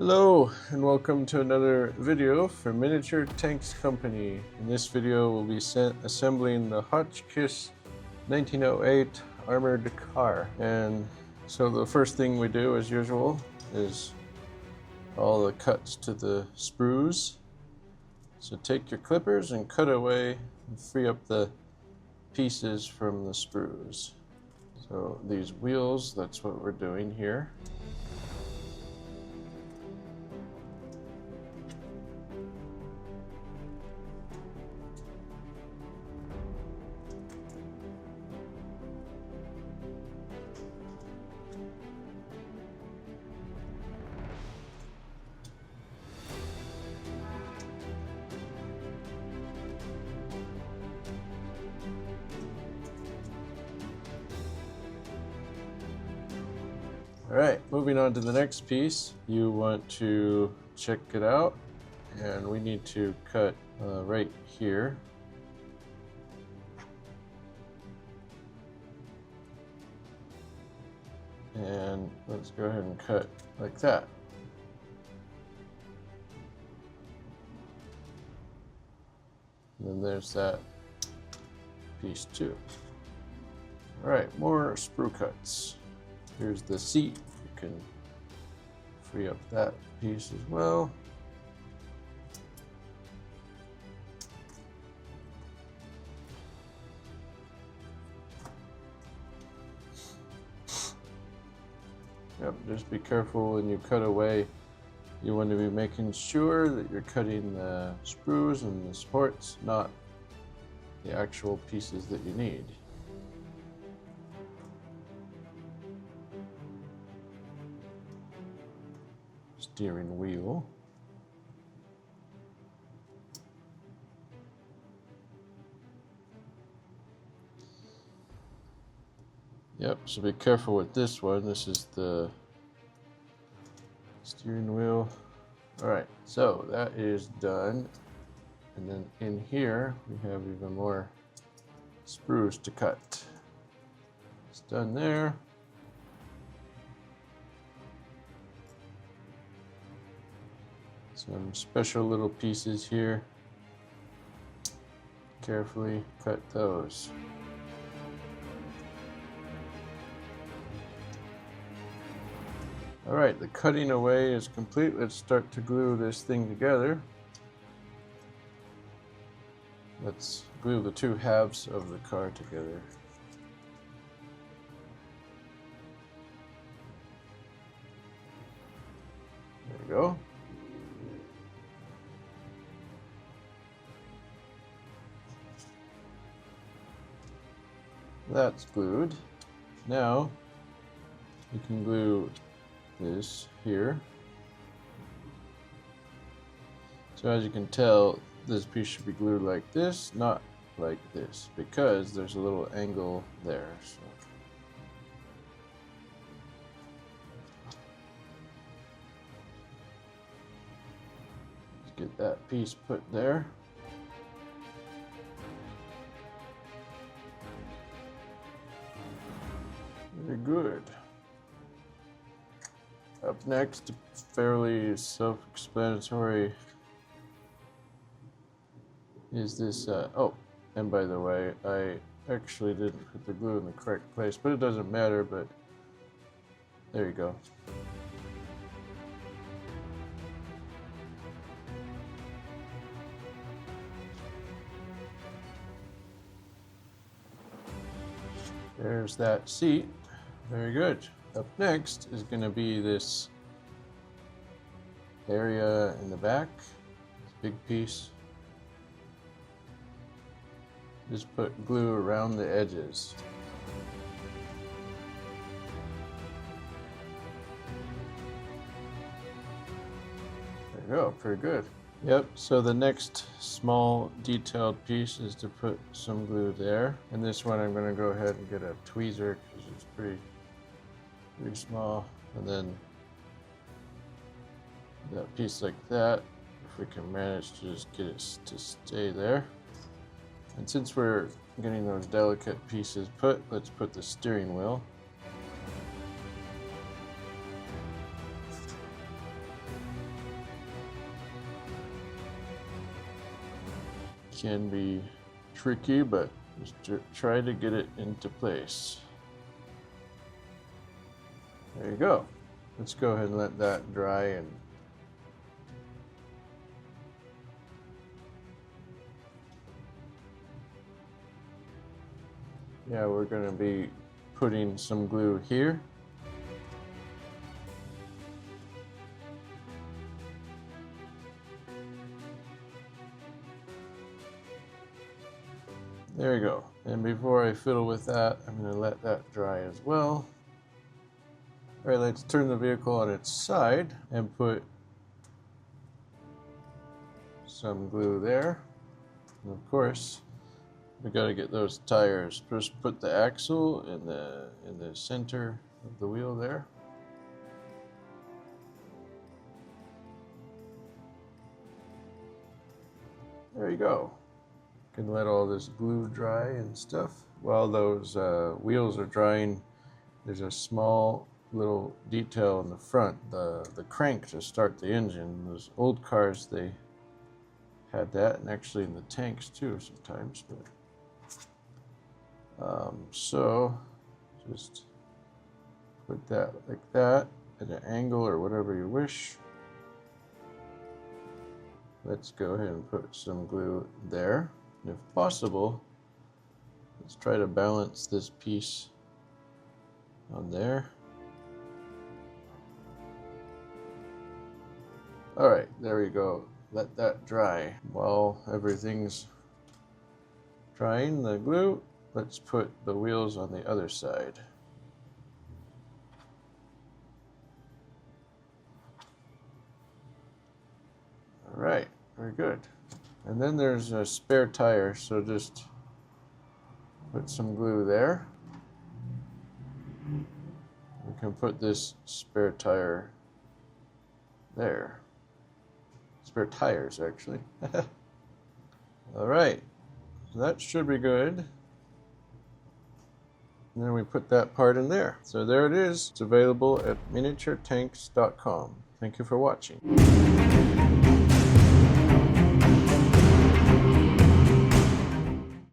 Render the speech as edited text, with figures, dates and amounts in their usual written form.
Hello and welcome to another video for Miniature Tanks Company. In this video we'll be assembling the Hotchkiss 1908 armored car. And so the first thing we do as usual is all the cuts to the sprues. So take your clippers and cut away and free up the pieces from the sprues. So these wheels, that's what we're doing here. Alright, moving on to the next piece, you want to check it out, and we need to cut right here. And let's go ahead and cut like that. And then there's that piece too. Alright, more sprue cuts. Here's the seat. You can free up that piece as well. Yep, just be careful when you cut away. You want to be making sure that you're cutting the sprues and the supports, not the actual pieces that you need. Steering wheel. Yep, so be careful with this one. This is the steering wheel. Alright, so that is done. And then in here, we have even more sprues to cut. It's done there. Some special little pieces here. Carefully cut those. Alright, the cutting away is complete. Let's start to glue this thing together. Let's glue the two halves of the car together. There we go. That's glued. Now you can glue this here. So as you can tell, this piece should be glued like this, not like this, because there's a little angle there. So let's get that piece put there. Very good. Up next, fairly self-explanatory, is this, oh, and by the way, I actually didn't put the glue in the correct place, but it doesn't matter, but there you go. There's that seat. Very good. Up next is going to be this area in the back, this big piece. Just put glue around the edges. There you go, pretty good. Yep, so the next small detailed piece is to put some glue there. And this one I'm going to go ahead and get a tweezer because it's pretty small. And then that piece like that, if we can manage to just get it to stay there. And since we're getting those delicate pieces put, let's put the steering wheel. can be tricky, but just try to get it into place. There you go. Let's go ahead and let that dry. And yeah, we're going to be putting some glue here. There you go. And before I fiddle with that, I'm going to let that dry as well. All right, let's turn the vehicle on its side and put some glue there. And of course, we got to get those tires. First, put the axle in the center of the wheel there. There you go. You can let all this glue dry and stuff. While those wheels are drying, there's a small little detail in the front, the crank to start the engine. Those old cars, they had that, and actually in the tanks too sometimes. But so just put that like that at an angle or whatever you wish. Let's go ahead and put some glue there. And if possible, let's try to balance this piece on there. All right, there we go. Let that dry. While everything's drying, the glue, let's put the wheels on the other side. All right, very good. And then there's a spare tire, so just put some glue there. We can put this spare tire there. Spare tires, actually. All right, so that should be good. And then we put that part in there. So there it is. It's available at miniaturetanks.com. Thank you for watching.